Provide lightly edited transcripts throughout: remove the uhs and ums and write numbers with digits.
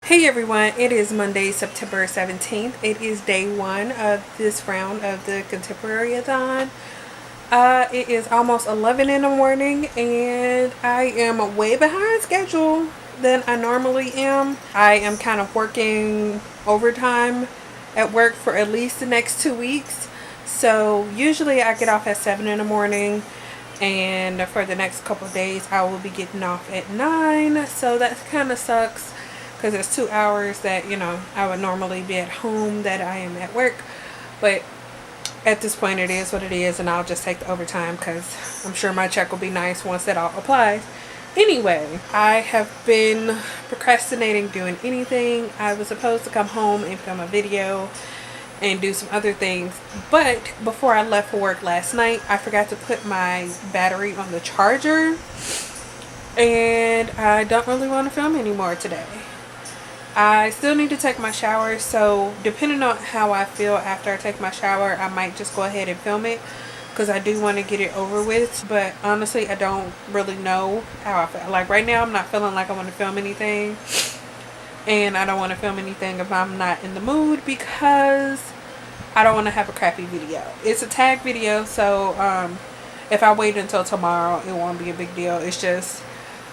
Hey everyone, it is Monday, September 17th. It is day one of this round of the Contemporary-A-Thon. It is almost 11 in the morning and I am way behind schedule than I normally am. I am kind of working overtime at work for at least the next 2 weeks. So usually I get off at 7 in the morning, and for the next couple of days I will be getting off at 9. So that kind of sucks because it's 2 hours that I would normally be at home that I am at work. But at this point it is what it is, and I'll just take the overtime because I'm sure my check will be nice once that all applies. Anyway, I have been procrastinating doing anything. I was supposed to come home and film a video and do some other things, but before I left for work last night I forgot to put my battery on the charger, and I don't really want to film anymore today. I still need to take my shower, so depending on how I feel after I take my shower, I might just go ahead and film it because I do want to get it over with. But honestly, I don't really know how I feel. Like right now, I'm not feeling like I want to film anything, and I don't want to film anything if I'm not in the mood because I don't want to have a crappy video. It's a tag video, so if I wait until tomorrow, it won't be a big deal. It's just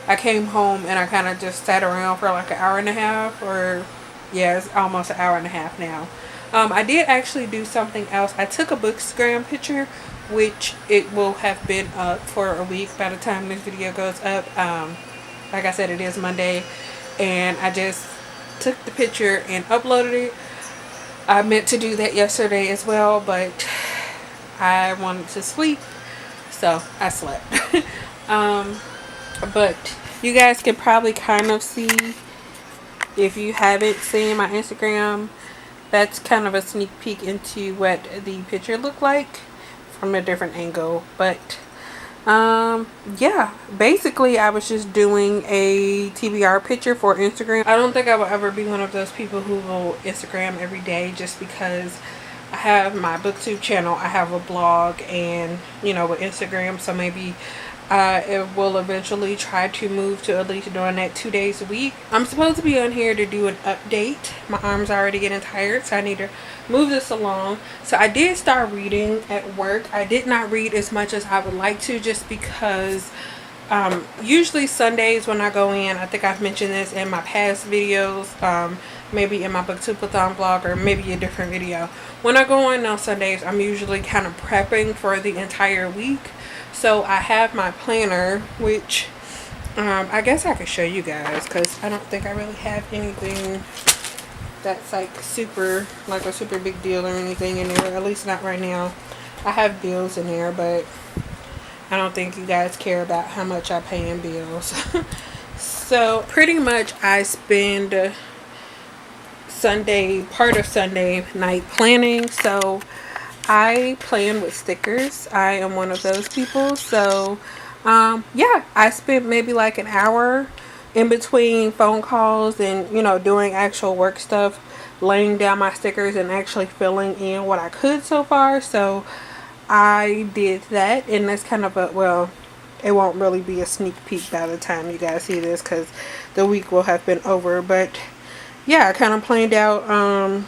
I came home and I kind of just sat around for like an hour and a half, or yeah, it's almost an hour and a half now. I did actually do something else. I took a Bookstagram picture, which it will have been up for a week by the time this video goes up. Like I said, it is Monday, and I just took the picture and uploaded it. I meant to do that yesterday as well, but I wanted to sleep, so I slept. But you guys can probably kind of see, if you haven't seen my Instagram, that's kind of a sneak peek into what the picture looked like from a different angle. But yeah, basically I was just doing a TBR picture for Instagram. I don't think I will ever be one of those people who will Instagram every day, just because I have my booktube channel, I have a blog, and with Instagram, so maybe it will eventually try to move to at least doing that 2 days a week. I'm supposed to be on here to do an update. My arm's already getting tired, so I need to move this along. So I did start reading at work. I did not read as much as I would like to, just because usually Sundays when I go in, I think I've mentioned this in my past videos, maybe in my Booktube-A-Thon vlog, or maybe a different video. When I go in on Sundays, I'm usually kind of prepping for the entire week. So I have my planner, which I guess I could show you guys, because I don't think I really have anything that's like a super big deal or anything in there, at least not right now. I have bills in there, but I don't think you guys care about how much I pay in bills. So pretty much I spend part of Sunday night planning. So I plan with stickers. I am one of those people. So yeah, I spent maybe like an hour in between phone calls and doing actual work stuff, laying down my stickers and actually filling in what I could so far. So I did that, and that's kind of it won't really be a sneak peek by the time you guys see this, because the week will have been over. But yeah, I kind of planned out.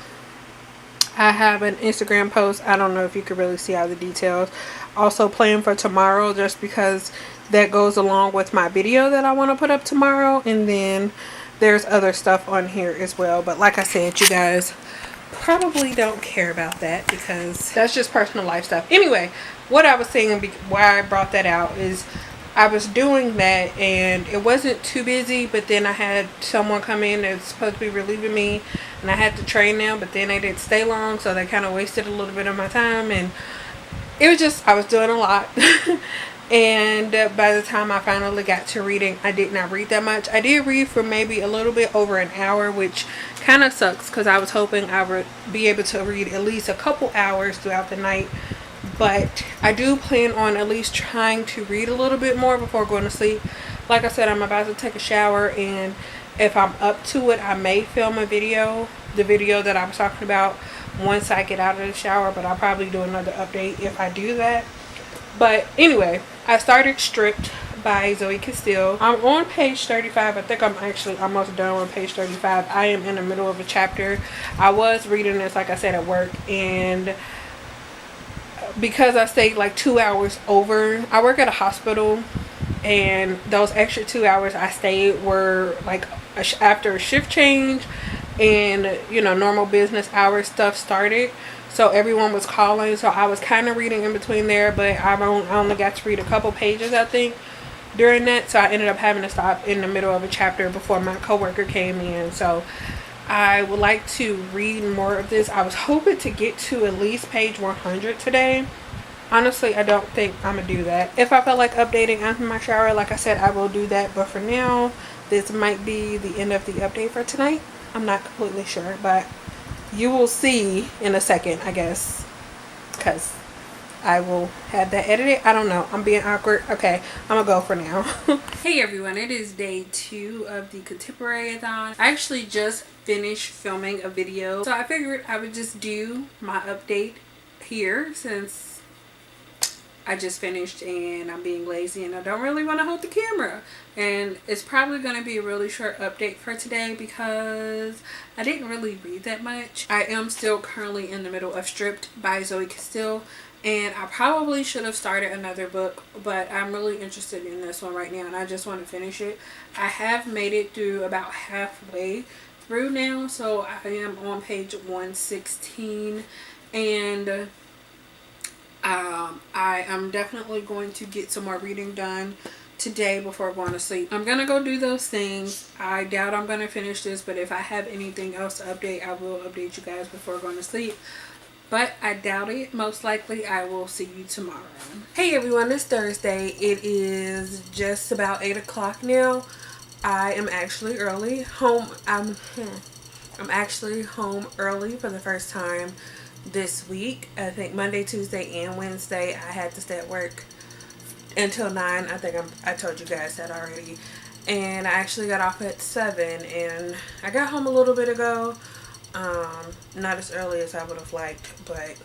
I have an Instagram post. I don't know if you could really see all the details. Also plan for tomorrow, just because that goes along with my video that I want to put up tomorrow. And then there's other stuff on here as well. But like I said, you guys probably don't care about that because that's just personal life stuff. Anyway, what I was saying, why I brought that out, is I was doing that and it wasn't too busy, but then I had someone come in that was supposed to be relieving me, and I had to train them, but then they didn't stay long, so they kind of wasted a little bit of my time, and it was just, I was doing a lot. And by the time I finally got to reading, I did not read that much. I did read for maybe a little bit over an hour, which kind of sucks because I was hoping I would be able to read at least a couple hours throughout the night. But I do plan on at least trying to read a little bit more before going to sleep. Like I said, I'm about to take a shower, and if I'm up to it, I may film a video, the video that I was talking about, once I get out of the shower. But I'll probably do another update if I do that. But anyway, I started Stripped by Zoe Castile. I'm on page 35. I think I'm actually almost done on page 35. I am in the middle of a chapter. I was reading this, like I said, at work, and because I stayed like 2 hours over, I work at a hospital, and those extra 2 hours I stayed were like after a shift change, and you know, normal business hours stuff started, so everyone was calling, so I was kind of reading in between there, but I only got to read a couple pages, I think, during that, so I ended up having to stop in the middle of a chapter before my coworker came in. So I would like to read more of this. I was hoping to get to at least page 100 today. Honestly, I don't think I'm gonna do that. If I felt like updating after my shower, like I said, I will do that, but for now, this might be the end of the update for tonight. I'm not completely sure, but you will see in a second, I guess, because I will have that edited. I don't know. I'm being awkward. Okay, I'm gonna go for now. Hey everyone, it is day 2 of the Contemporary-A-Thon. I actually just finished filming a video, so I figured I would just do my update here since I just finished and I'm being lazy and I don't really want to hold the camera. And it's probably going to be a really short update for today because I didn't really read that much. I am still currently in the middle of Stripped by Zoe Castile, and I probably should have started another book, but I'm really interested in this one right now and I just want to finish it. I have made it through about halfway through now, so I am on page 116, and I am definitely going to get some more reading done today before going to sleep. I'm gonna go do those things. I doubt I'm gonna finish this, but if I have anything else to update, I will update you guys before going to sleep, but I doubt it. Most likely I will see you tomorrow. Hey everyone, it's Thursday. It is just about 8 o'clock now. I am actually early home. I'm actually home early for the first time this week. I think Monday, Tuesday, and Wednesday I had to stay at work until 9. I think I told you guys that already. And I actually got off at 7, and I got home a little bit ago. Not as early as I would have liked, but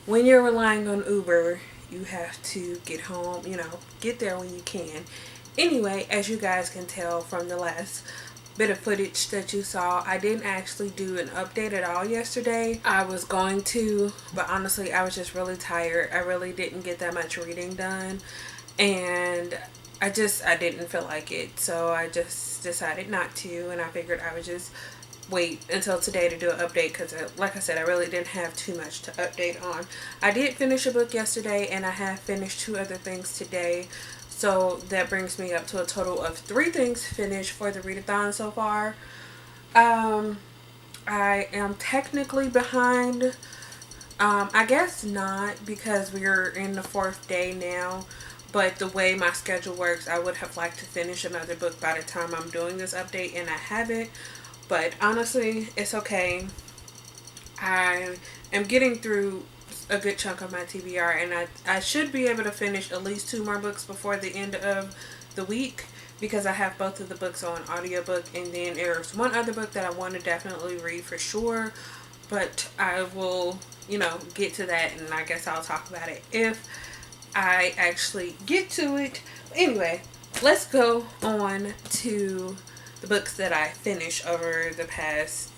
when you're relying on Uber, you have to get home, you know, get there when you can. Anyway, as you guys can tell from the last bit of footage that you saw, I didn't actually do an update at all yesterday. I was going to, but honestly I was just really tired. I really didn't get that much reading done, and I didn't feel like it, so I just decided not to, and I figured I would just wait until today to do an update because, like I said, I really didn't have too much to update on. I did finish a book yesterday, and I have finished 2 other things today. So that brings me up to a total of 3 things finished for the readathon so far. I am technically behind. I guess not, because we're in the 4th day now. But the way my schedule works, I would have liked to finish another book by the time I'm doing this update, and I haven't. But honestly, it's okay. I am getting through a good chunk of my TBR, and I should be able to finish at least 2 more books before the end of the week, because I have both of the books on audiobook, and then there's one other book that I want to definitely read for sure, but I will, you know, get to that, and I guess I'll talk about it if I actually get to it. Anyway, let's go on to the books that I finished over the past,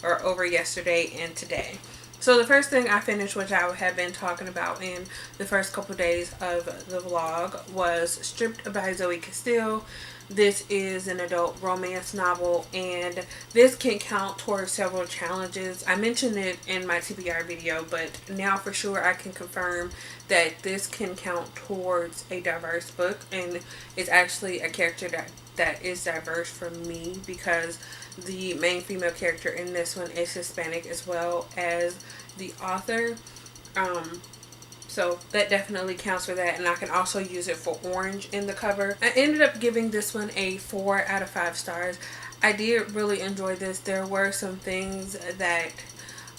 or over yesterday and today. So the first thing I finished, which I have been talking about in the first couple of days of the vlog, was Stripped by Zoe Castile. This is an adult romance novel, and this can count towards several challenges. I mentioned it in my TBR video, but now for sure I can confirm that this can count towards a diverse book, and it's actually a character that is diverse for me, because the main female character in this one is Hispanic as well as the author. So that definitely counts for that, and I can also use it for orange in the cover. I ended up giving this one a 4 out of 5 stars. I did really enjoy this. There were some things that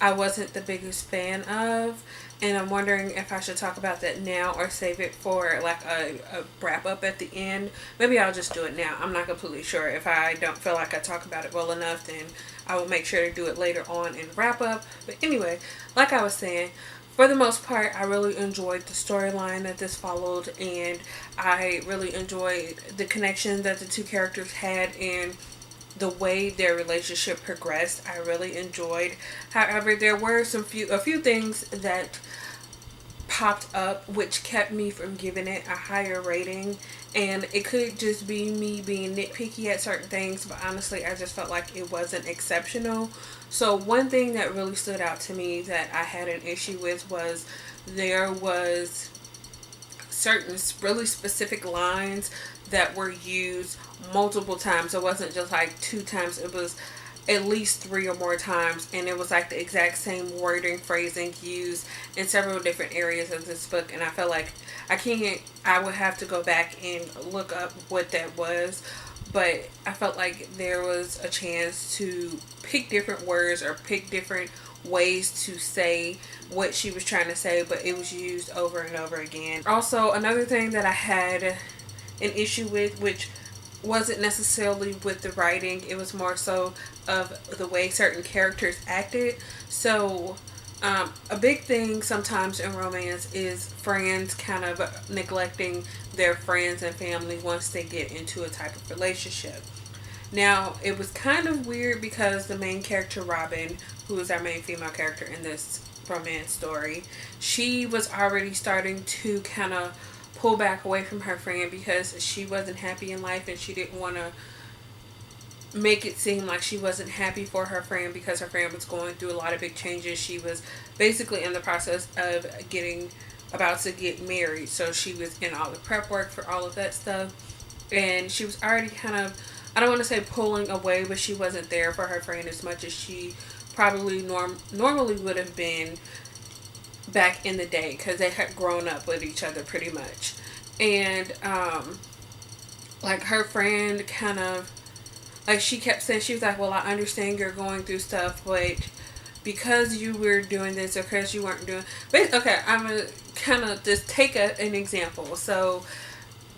I wasn't the biggest fan of, and I'm wondering if I should talk about that now or save it for like a wrap up at the end. Maybe I'll just do it now. I'm not completely sure. If I don't feel like I talk about it well enough, then I will make sure to do it later on in wrap up. But anyway, like I was saying, for the most part, I really enjoyed the storyline that this followed, and I really enjoyed the connection that the two characters had and the way their relationship progressed. I really enjoyed. However, there were a few things that popped up which kept me from giving it a higher rating, and it could just be me being nitpicky at certain things, but honestly I just felt like it wasn't exceptional. So one thing that really stood out to me that I had an issue with was there was certain really specific lines that were used multiple times. It wasn't just like two times, it was at least three or more times, and it was like the exact same wording, phrasing used in several different areas of this book. And I felt like I would have to go back and look up what that was, but I felt like there was a chance to pick different words or pick different ways to say what she was trying to say, but it was used over and over again. Also, another thing that I had an issue with, which wasn't necessarily with the writing, it was more so of the way certain characters acted. So a big thing sometimes in romance is friends kind of neglecting their friends and family once they get into a type of relationship. Now, it was kind of weird because the main character, Robin, who is our main female character in this romance story, she was already starting to kind of pull back away from her friend because she wasn't happy in life, and she didn't want to make it seem like she wasn't happy for her friend because her friend was going through a lot of big changes. She was basically in the process of about to get married, so she was in all the prep work for all of that stuff, and she was already kind of, I don't want to say pulling away, but she wasn't there for her friend as much as she probably normally would have been back in the day, because they had grown up with each other pretty much. And like her friend kind of, like, she kept saying, she was like, well, I understand you're going through stuff, but because you were doing this or because you weren't doing, but okay, I'm gonna kind of just take an example. So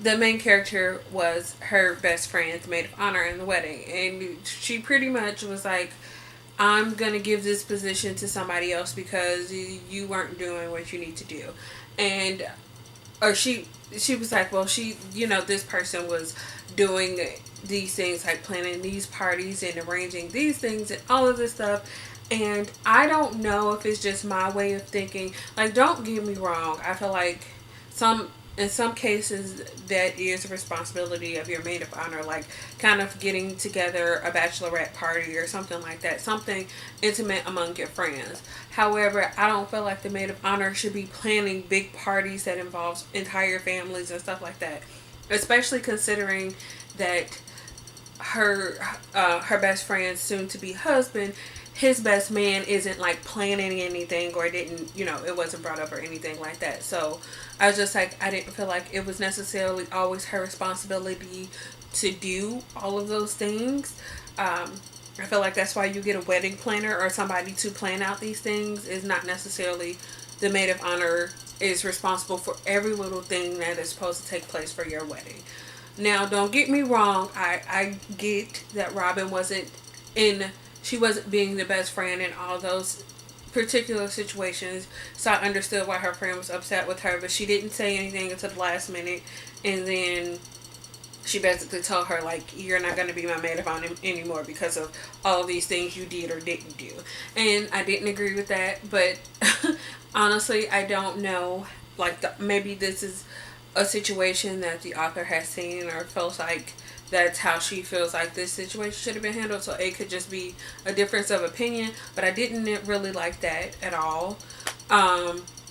the main character was her best friend's maid of honor in the wedding, and she pretty much was like, I'm gonna give this position to somebody else because you weren't doing what you need to do. And or she was like, well, this person was doing these things, like planning these parties and arranging these things and all of this stuff. And I don't know if it's just my way of thinking. Like, don't get me wrong, I feel like in some cases that is a responsibility of your maid of honor, like kind of getting together a bachelorette party or something like that, something intimate among your friends. However, I don't feel like the maid of honor should be planning big parties that involves entire families and stuff like that, especially considering that her best friend's soon to be husband, his best man isn't like planning anything, or didn't, it wasn't brought up or anything like that. So I was just like, I didn't feel like it was necessarily always her responsibility to do all of those things. I feel like that's why you get a wedding planner or somebody to plan out these things. Is not necessarily the maid of honor is responsible for every little thing that is supposed to take place for your wedding. Now, don't get me wrong. I get that Robin she wasn't being the best friend in all those particular situations. So I understood why her friend was upset with her, but she didn't say anything until the last minute. And then she basically told her, like, you're not going to be my maid of honor anymore because of all these things you did or didn't do. And I didn't agree with that, but honestly, I don't know. Like, maybe this is a situation that the author has seen or feels like that's how she feels like this situation should have been handled. So it could just be a difference of opinion, but I didn't really like that at all.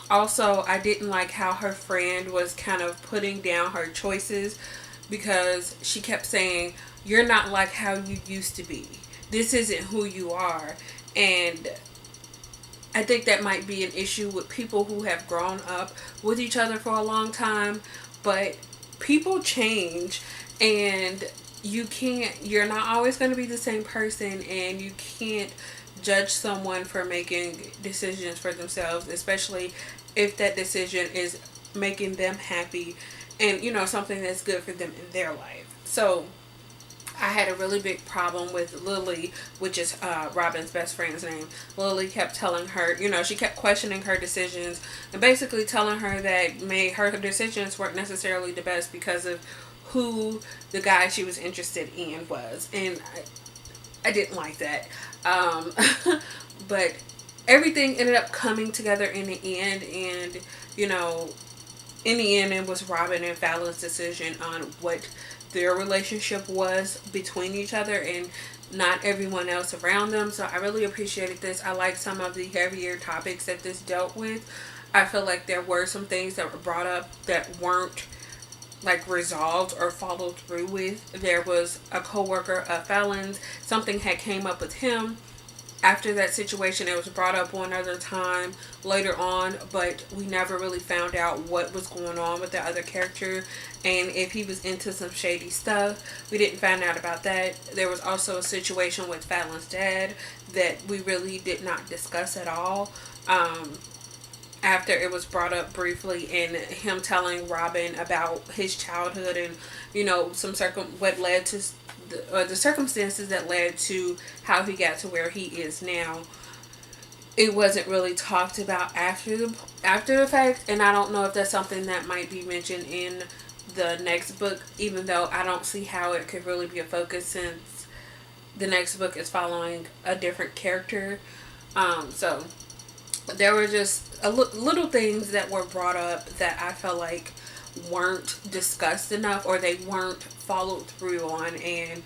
Also, I didn't like how her friend was kind of putting down her choices, because she kept saying, you're not like how you used to be. This isn't who you are. And I think that might be an issue with people who have grown up with each other for a long time, but people change, and you're not always going to be the same person, and you can't judge someone for making decisions for themselves, especially if that decision is making them happy and something that's good for them in their life. So I had a really big problem with Lily, which is Robin's best friend's name. Lily kept telling her, she kept questioning her decisions and basically telling her that her decisions weren't necessarily the best because of who the guy she was interested in was. And I didn't like that. Um, but everything ended up coming together in the end. And, in the end, it was Robin and Fallon's decision on what their relationship was between each other and not everyone else around them. So I really appreciated this. I like some of the heavier topics that this dealt with. I feel like there were some things that were brought up that weren't like resolved or followed through with. There was a co-worker of Fallon's. Something had came up with him after that situation. It was brought up one other time later on, but we never really found out what was going on with the other character and if he was into some shady stuff. We didn't find out about that. There was also a situation with Fallon's dad that we really did not discuss at all. After it was brought up briefly, and him telling Robin about his childhood and what led to the circumstances that led to how he got to where he is now. It wasn't really talked about after the fact, and I don't know if that's something that might be mentioned in the next book, even though I don't see how it could really be a focus since the next book is following a different character. So there were just little things that were brought up that I felt like weren't discussed enough, or they weren't followed through on, and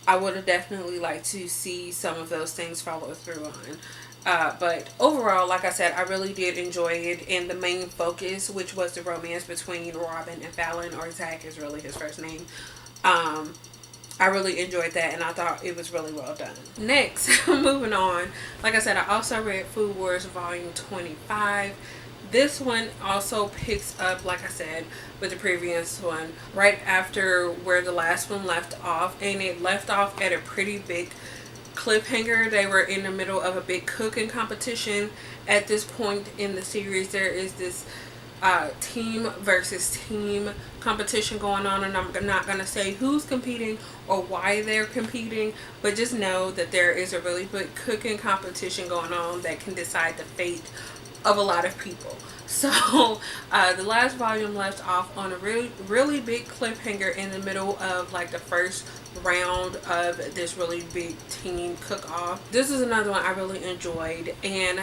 I would have definitely liked to see some of those things followed through on. But overall, like I said, I really did enjoy it, and the main focus, which was the romance between Robin and Fallon, or Zach is really his first name. I really enjoyed that, and I thought it was really well done. Next, moving on. Like I said, I also read Food Wars Volume 25. This one also picks up, like I said, with the previous one, right after where the last one left off, and it left off at a pretty big cliffhanger. They were in the middle of a big cooking competition. At this point in the series, there is this team versus team competition going on, and I'm not going to say who's competing or why they're competing, but just know that there is a really big cooking competition going on that can decide the fate of a lot of people. So the last volume left off on a really big cliffhanger in the middle of like the first round of this really big team cook-off. This is another one I really enjoyed, and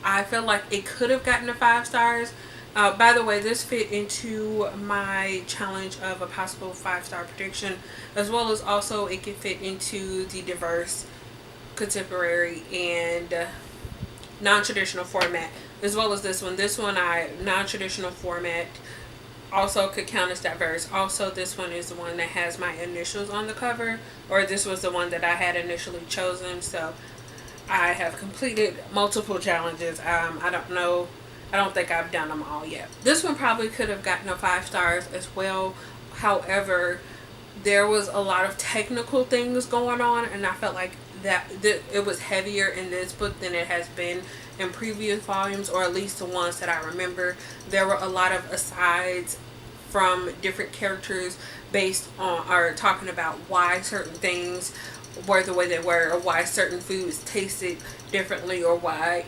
I feel like it could have gotten a 5 stars. By the way, this fit into my challenge of a possible 5-star prediction, as well as also it can fit into the diverse, contemporary, and non-traditional format, as well as this one. This one, non-traditional format also could count as diverse. Also, this one is the one that has my initials on the cover, or this was the one that I had initially chosen. So I have completed multiple challenges. I don't know. I don't think I've done them all yet. This one probably could have gotten a 5 stars as well. However, there was a lot of technical things going on, and I felt like that it was heavier in this book than it has been in previous volumes, or at least the ones that I remember. There were a lot of asides from different characters based on, or talking about why certain things were the way they were, or why certain foods tasted differently, or why,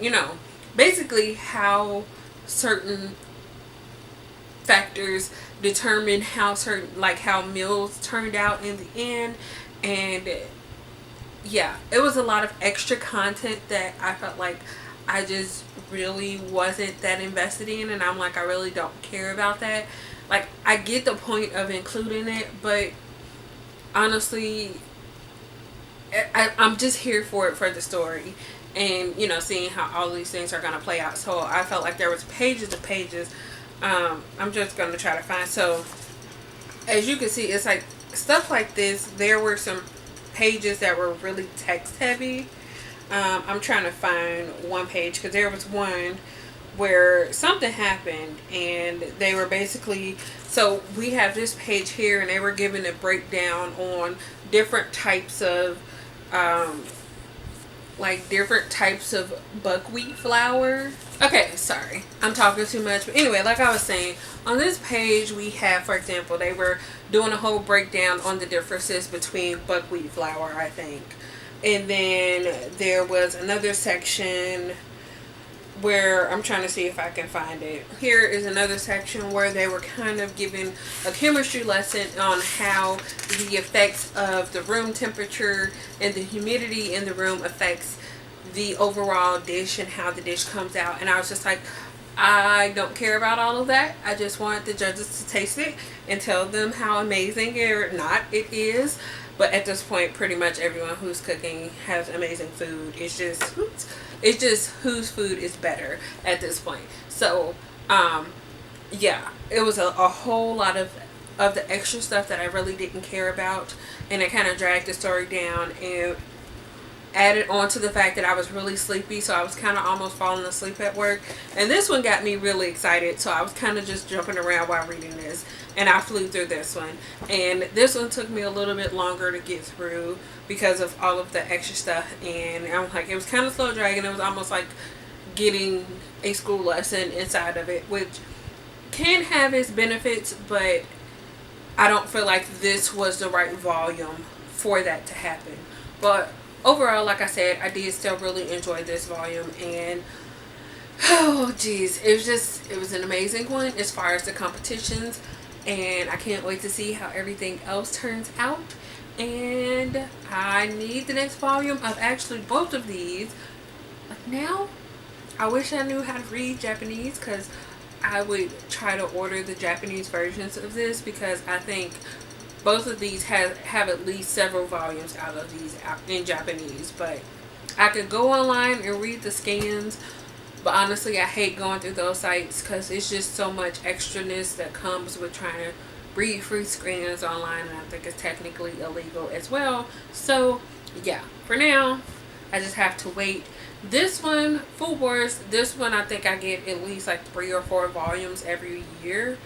basically how certain factors determine how meals turned out in the end. And yeah, it was a lot of extra content that I felt like I just really wasn't that invested in, and I'm like, I really don't care about that. Like, I get the point of including it, but honestly, I'm just here for it for the story, and seeing how all these things are going to play out. So I felt like there was pages and pages. I'm just going to try to find. So as you can see, it's like stuff like this. There were some pages that were really text heavy. I'm trying to find one page, because there was one where something happened, and they were basically, so we have this page here, and they were giving a breakdown on different types of like different types of buckwheat flour. Okay, sorry, I'm talking too much. But anyway, like I was saying, on this page we have, for example, they were doing a whole breakdown on the differences between buckwheat flour, I think. And then there was another section where I'm trying to see if I can find it. Here is another section where they were kind of giving a chemistry lesson on how the effects of the room temperature and the humidity in the room affects the overall dish and how the dish comes out. And I was just like, I don't care about all of that. I just want the judges to taste it and tell them how amazing or not it is. But at this point, pretty much everyone who's cooking has amazing food. It's just whose food is better at this point. So, yeah, it was a whole lot of the extra stuff that I really didn't care about, and it kind of dragged the story down and added on to the fact that I was really sleepy, so I was kind of almost falling asleep at work. And this one got me really excited, so I was kind of just jumping around while reading this, and I flew through this one. And this one took me a little bit longer to get through because of all of the extra stuff, and I'm like, it was kind of slow dragging. It was almost like getting a school lesson inside of it, which can have its benefits, but I don't feel like this was the right volume for that to happen. But overall, like I said, I did still really enjoy this volume, and oh geez, it was an amazing one as far as the competitions, and I can't wait to see how everything else turns out. And I need the next volume of actually both of these. Like now, I wish I knew how to read Japanese, because I would try to order the Japanese versions of this, because I think both of these have at least several volumes out of these in Japanese. But I could go online and read the scans, but honestly I hate going through those sites because it's just so much extraness that comes with trying to read free scans online, and I think it's technically illegal as well. So yeah, for now I just have to wait. This one, Food Wars, this one I think I get at least like 3 or 4 volumes every year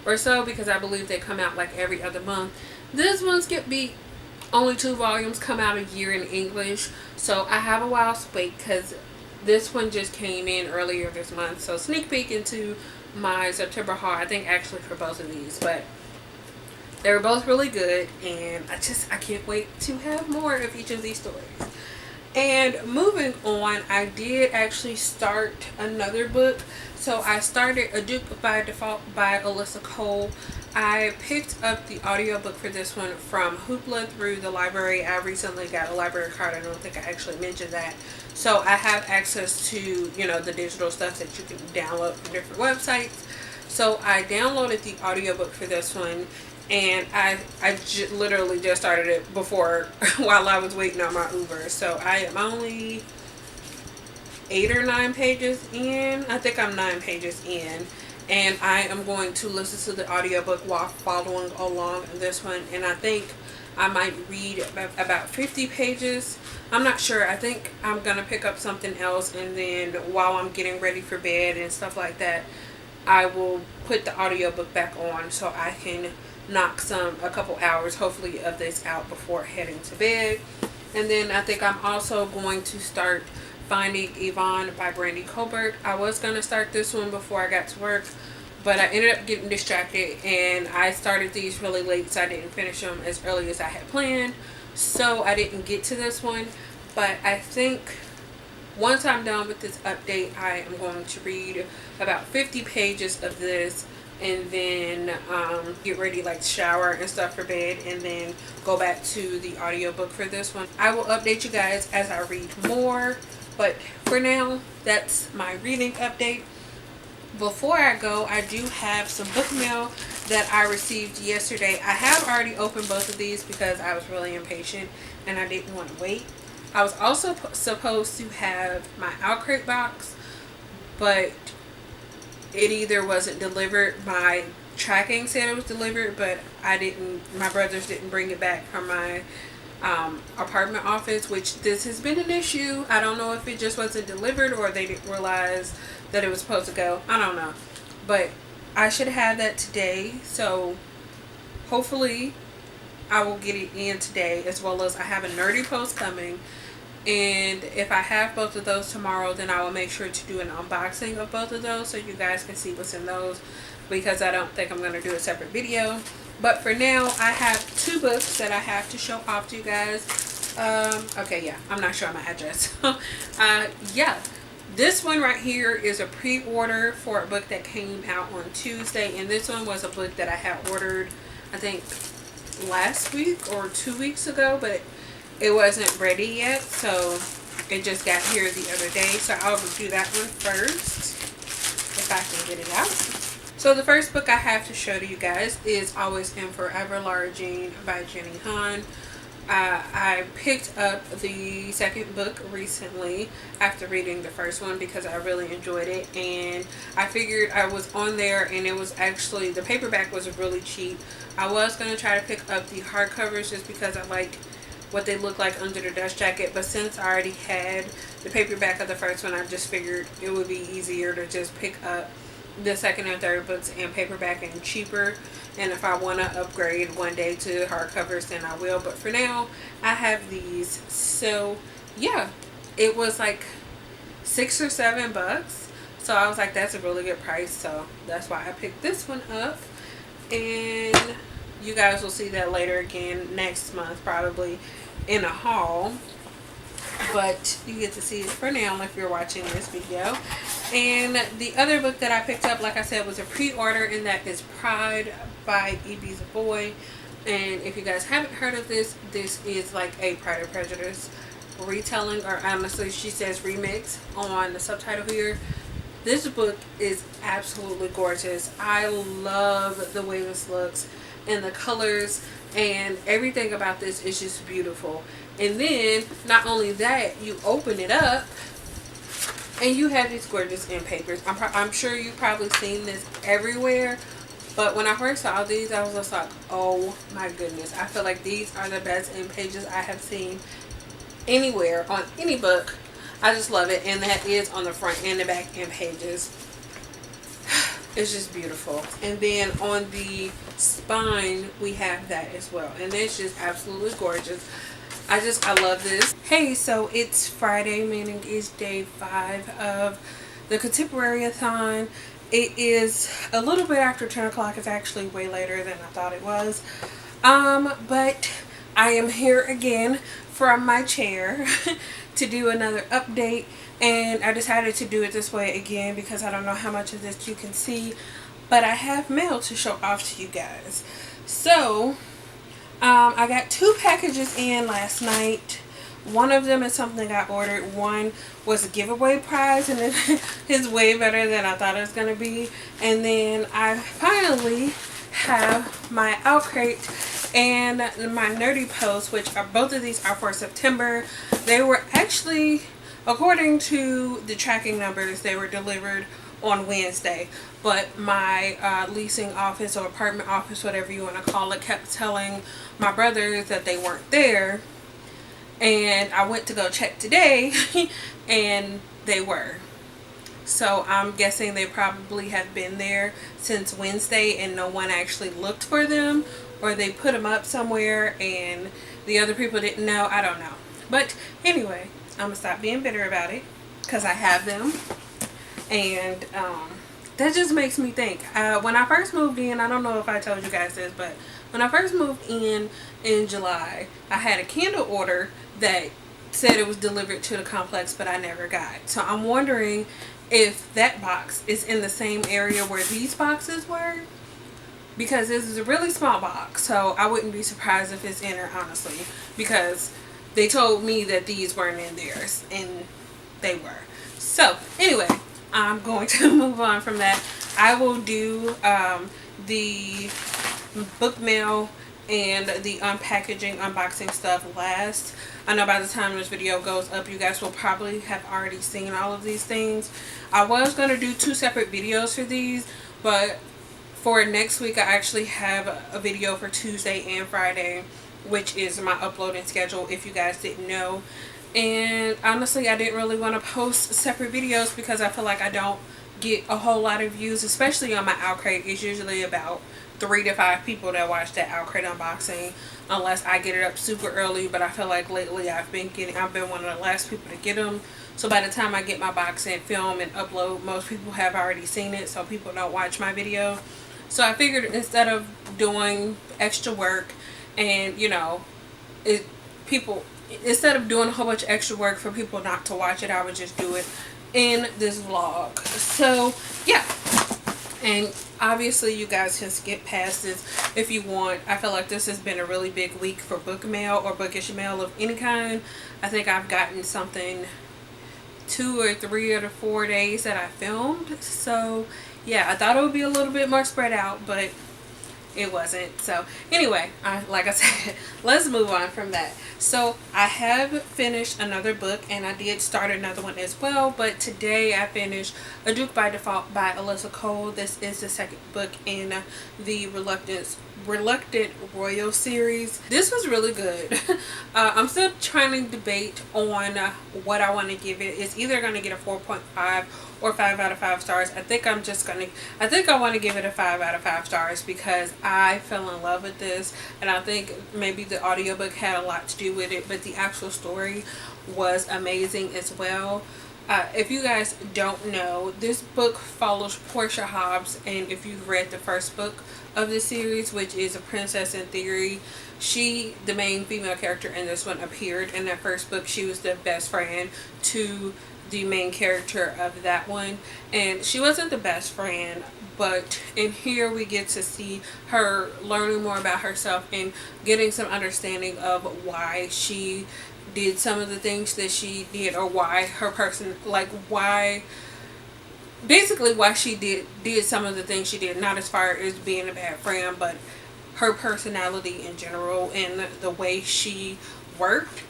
or so, because I believe they come out like every other month. This one's get be only 2 volumes come out a year in English, so I have a while to wait because this one just came in earlier this month. So sneak peek into my September haul, I think actually for both of these, but they were both really good, and I can't wait to have more of each of these stories. And moving on, I did actually start another book. So I started A Duke by Default by Alyssa Cole. I picked up the audiobook for this one from Hoopla through the library. I recently got a library card. I don't think I actually mentioned that. So I have access to, you know, the digital stuff that you can download from different websites. So I downloaded the audiobook for this one, and I literally just started it before while I was waiting on my Uber. So I am only 8 or 9 pages in. I think I'm 9 pages in, and I am going to listen to the audiobook while following along this one. And I think I might read about 50 pages. I'm not sure. I think I'm gonna pick up something else, and then while I'm getting ready for bed and stuff like that, I will put the audiobook back on so I can knock a couple hours hopefully of this out before heading to bed. And then I think I'm also going to start Finding Yvonne by Brandy Colbert. I was going to start this one before I got to work, but I ended up getting distracted, and I started these really late, so I didn't finish them as early as I had planned, so I didn't get to this one. But I think once I'm done with this update, I am going to read about 50 pages of this, and then get ready, like shower and stuff for bed, and then go back to the audiobook for this one. I will update you guys as I read more, but for now, that's my reading update. Before I go, I do have some book mail that I received yesterday. I have already opened both of these because I was really impatient and I didn't want to wait. I was also supposed to have my Outcrate box, but it either wasn't delivered. My tracking said it was delivered, but my brothers didn't bring it back from my apartment office, which this has been an issue. I don't know if it just wasn't delivered or they didn't realize that it was supposed to go. I don't know, but I should have that today, so hopefully I will get it in today, as well as I have a nerdy post coming And if I have both of those tomorrow, then I will make sure to do an unboxing of both of those so you guys can see what's in those, because I don't think I'm going to do a separate video. But for now, I have 2 books that I have to show off to you guys. Okay, yeah, I'm not showing my address. Yeah, this one right here is a pre-order for a book that came out on Tuesday, and this one was a book that I had ordered, I think, last week or 2 weeks ago, but it wasn't ready yet, so it just got here the other day. So I'll do that one first, if I can get it out. So the first book I have to show to you guys is Always and Forever Lara Jean by Jenny Han. I picked up the second book recently after reading the first one because I really enjoyed it, and I figured I was on there, and it was actually, the paperback was really cheap. I was going to try to pick up the hardcovers just because I like what they look like under the dust jacket, but since I already had the paperback of the first one, I just figured it would be easier to just pick up the second and third books in paperback and cheaper. And if I want to upgrade one day to hardcovers, then I will. But for now, I have these. So yeah, it was like $6 or $7. So I was like, that's a really good price. So that's why I picked this one up. And you guys will see that later again next month, probably in a haul. But you get to see it for now if you're watching this video. And the other book that I picked up, like I said, was a pre-order, and that is Pride by E.B. Boy. And if you guys haven't heard of this, this is like a Pride and Prejudice retelling, or honestly she says remix on the subtitle here. This book is absolutely gorgeous. I love the way this looks, and the colors and everything about this is just beautiful. And then not only that, you open it up and you have these gorgeous end papers. I'm sure you've probably seen this everywhere, but when I first saw these, I was just like, oh my goodness, I feel like these are the best end pages I have seen anywhere on any book. I just love it. And that is on the front and the back end pages. It's just beautiful. And then on the spine, we have that as well, and it's just absolutely gorgeous. I love this. Hey, so it's Friday, meaning it's day 5 of the Contemporary-A-Thon. It is a little bit after 10 o'clock. It's actually way later than I thought it was. But I am here again from my chair to do another update, and I decided to do it this way again because I don't know how much of this you can see, but I have mail to show off to you guys. So I got 2 packages in last night. One of them is something I ordered. One was a giveaway prize, and it is way better than I thought it was going to be. And then I finally have my Out Crate and my Nerdy Post, which are both of these are for September. They were actually, according to the tracking numbers, they were delivered on Wednesday, but my leasing office or apartment office, whatever you want to call it, kept telling my brothers that they weren't there, and I went to go check today and they were. So I'm guessing they probably have been there since Wednesday and no one actually looked for them, or they put them up somewhere and the other people didn't know. I don't know. But anyway, I'm gonna stop being bitter about it because I have them. And that just makes me think. When I first moved in, I don't know if I told you guys this, but when I first moved in July, I had a candle order that said it was delivered to the complex, but I never got. So I'm wondering if that box is in the same area where these boxes were, because this is a really small box, so I wouldn't be surprised if it's in there, honestly, because they told me that these weren't in theirs, and they were. So anyway, I'm going to move on from that. I will do the book mail and the unpackaging, unboxing stuff last. I know by the time this video goes up, you guys will probably have already seen all of these things. I was going to do 2 separate videos for these, but for next week I actually have a video for Tuesday and Friday, which is my uploading schedule, if you guys didn't know. And honestly, I didn't really want to post separate videos because I feel like I don't get a whole lot of views, especially on my Outcrate. It's usually about 3 to 5 people that watch that Outcrate unboxing, unless I get it up super early. But I feel like lately I've been one of the last people to get them. So by the time I get my box and film and upload, most people have already seen it, so people don't watch my video. So I figured instead of doing extra work and, you know, instead of doing a whole bunch of extra work for people not to watch it, I would just do it in this vlog. So yeah, and obviously you guys can skip past this if you want. I feel like this has been a really big week for book mail or bookish mail of any kind. I think I've gotten something 2 or 3 or 4 days that I filmed. So yeah, I thought it would be a little bit more spread out, but it wasn't. So anyway, like I said, let's move on from that. So I have finished another book, and I did start another one as well, but today I finished A Duke by Default by Alyssa Cole. This is the second book in the Reluctant Royal series. This was really good. I'm still trying to debate on what I want to give it. It's either going to get a 4.5 or 5 out of 5 stars. I think I want to give it a 5 out of 5 stars because I fell in love with this, and I think maybe the audiobook had a lot to do with it, but the actual story was amazing as well. If you guys don't know, this book follows Portia Hobbs, and if you've read the first book of the series, which is A Princess in Theory, the main female character in this one, appeared in that first book. She was the best friend to the main character of that one, and she wasn't the best friend, but in here we get to see her learning more about herself and getting some understanding of why she did some of the things that she did, or why her person, like basically why she did some of the things she did, not as far as being a bad friend, but her personality in general and the way she worked.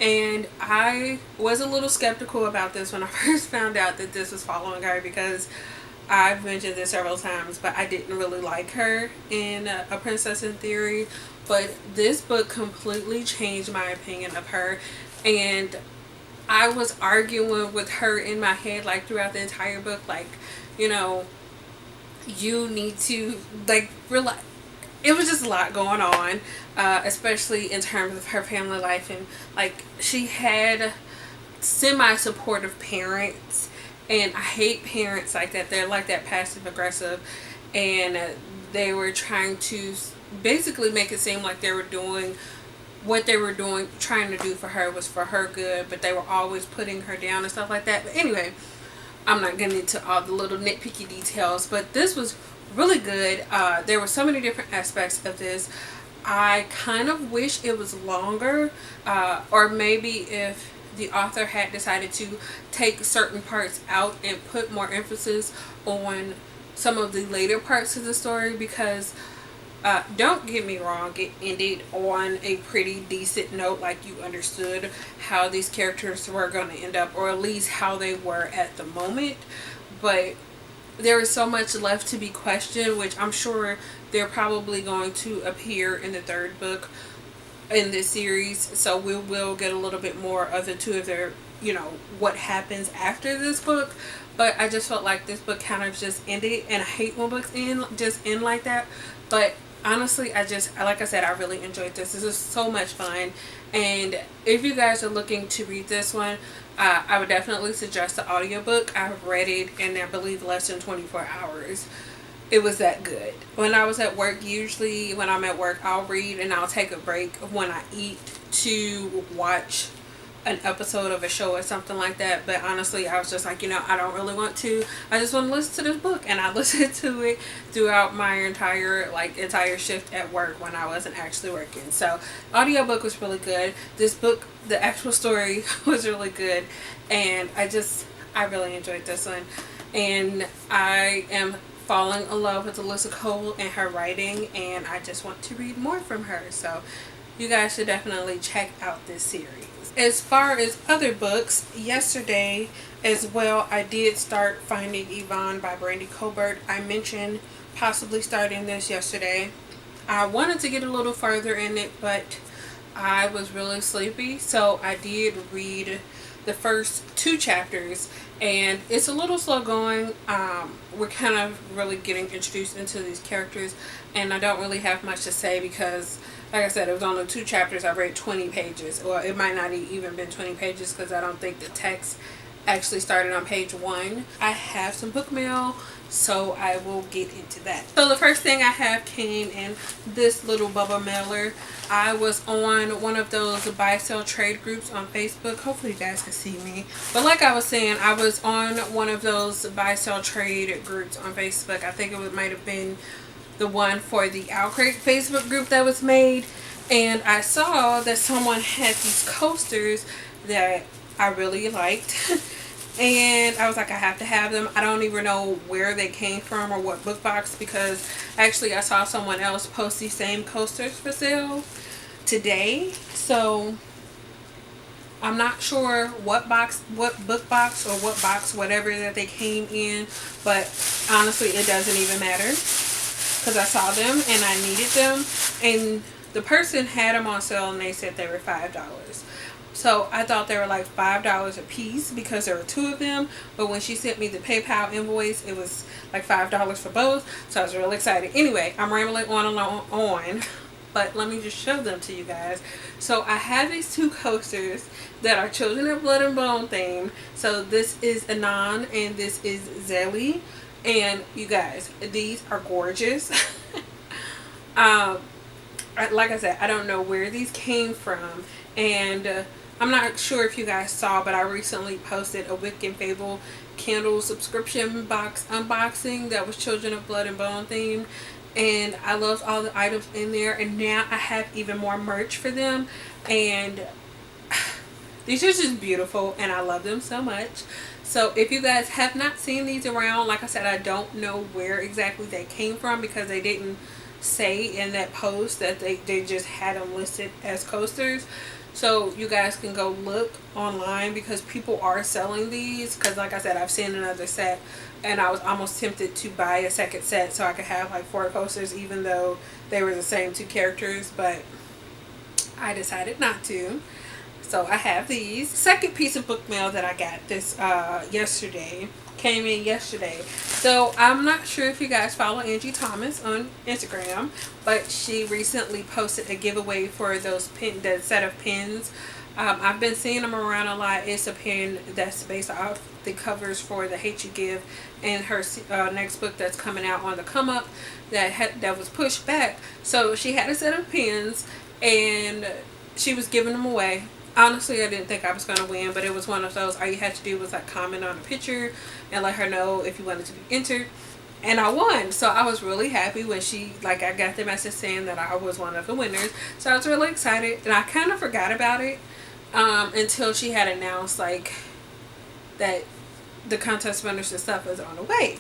And I was a little skeptical about this when I first found out that this was following her, because I've mentioned this several times, but I didn't really like her in A Princess in Theory. But this book completely changed my opinion of her, and I was arguing with her in my head like throughout the entire book, like, you know, you need to like realize. It was just a lot going on, especially in terms of her family life, and like she had semi-supportive parents, and I hate parents like that. They're like that passive aggressive, and they were trying to basically make it seem like they were doing what they were doing, trying to do for her was for her good, but they were always putting her down and stuff like that. But anyway, I'm not getting into all the little nitpicky details, but this was really good. There were so many different aspects of this. I kind of wish it was longer, or maybe if the author had decided to take certain parts out and put more emphasis on some of the later parts of the story, because don't get me wrong, it ended on a pretty decent note. Like, you understood how these characters were going to end up, or at least how they were at the moment, but there is so much left to be questioned, which I'm sure they're probably going to appear in the third book in this series. So we will get a little bit more of the two of their, you know, what happens after this book. But I just felt like this book kind of just ended, and I hate when books end like that. But honestly, like I said, I really enjoyed this. This is so much fun. And if you guys are looking to read this one, I would definitely suggest the audiobook. I've read it in, I believe, less than 24 hours. It was that good. When I was at work, usually when I'm at work, I'll read and I'll take a break when I eat to watch an episode of a show or something like that. But honestly, I was just like, you know, I don't really want to. I just want to listen to this book, and I listened to it throughout my entire shift at work when I wasn't actually working. So audiobook was really good. This book, the actual story was really good, and I really enjoyed this one, and I am falling in love with Alyssa Cole and her writing, and I just want to read more from her. So you guys should definitely check out this series. As far as other books, yesterday as well, I did start Finding Yvonne by Brandy Colbert. I mentioned possibly starting this yesterday. I wanted to get a little further in it, but I was really sleepy, so I did read the first 2 chapters, and it's a little slow going. We're kind of really getting introduced into these characters, and I don't really have much to say because, like I said, it was only 2 chapters. I read 20 pages, or it might not even been 20 pages because I don't think the text actually started on page 1. I have some book mail, so I will get into that. So the first thing I have came in this little bubble mailer. I was on one of those buy sell trade groups on Facebook. Hopefully you guys can see me, but like I was saying, I was on one of those buy sell trade groups on Facebook. I think it might have been the one for the Outcrate Facebook group that was made, and I saw that someone had these coasters that I really liked. And I was like, I have to have them. I don't even know where they came from or what book box, because actually I saw someone else post these same coasters for sale today. So I'm not sure what book box or what box, whatever that they came in. But honestly, it doesn't even matter because I saw them and I needed them. And the person had them on sale and they said they were $5. So I thought they were like $5 a piece because there were 2 of them. But when she sent me the PayPal invoice, it was like $5 for both. So I was really excited. Anyway, I'm rambling on and on. But let me just show them to you guys. So I have these 2 coasters that are Children of Blood and Bone themed. So this is Anon and this is Zelly. And you guys, these are gorgeous. Like I said, I don't know where these came from. And I'm not sure if you guys saw, but I recently posted a Wick and Fable candle subscription box unboxing that was Children of Blood and Bone themed, and I loved all the items in there. And now I have even more merch for them, and these are just beautiful and I love them so much. So if you guys have not seen these around, like I said, I don't know where exactly they came from because they didn't say in that post that they just had them listed as coasters. So you guys can go look online because people are selling these, because like I said, I've seen another set and I was almost tempted to buy a second set so I could have like 4 coasters even though they were the same 2 characters, but I decided not to. So I have these. Second piece of book mail that I got this came in yesterday. So I'm not sure if you guys follow Angie Thomas on Instagram, but she recently posted a giveaway for the set of pins. I've been seeing them around a lot. It's a pin that's based off the covers for The Hate You Give and her next book that's coming out on the come up that was pushed back. So she had a set of pins and she was giving them away. Honestly, I didn't think I was going to win, but it was one of those, all you had to do was like comment on a picture and let her know if you wanted to be entered. And I won. So I was really happy when I got the message saying that I was one of the winners. So I was really excited, and I kind of forgot about it until she had announced like that the contest winners and stuff is on the way.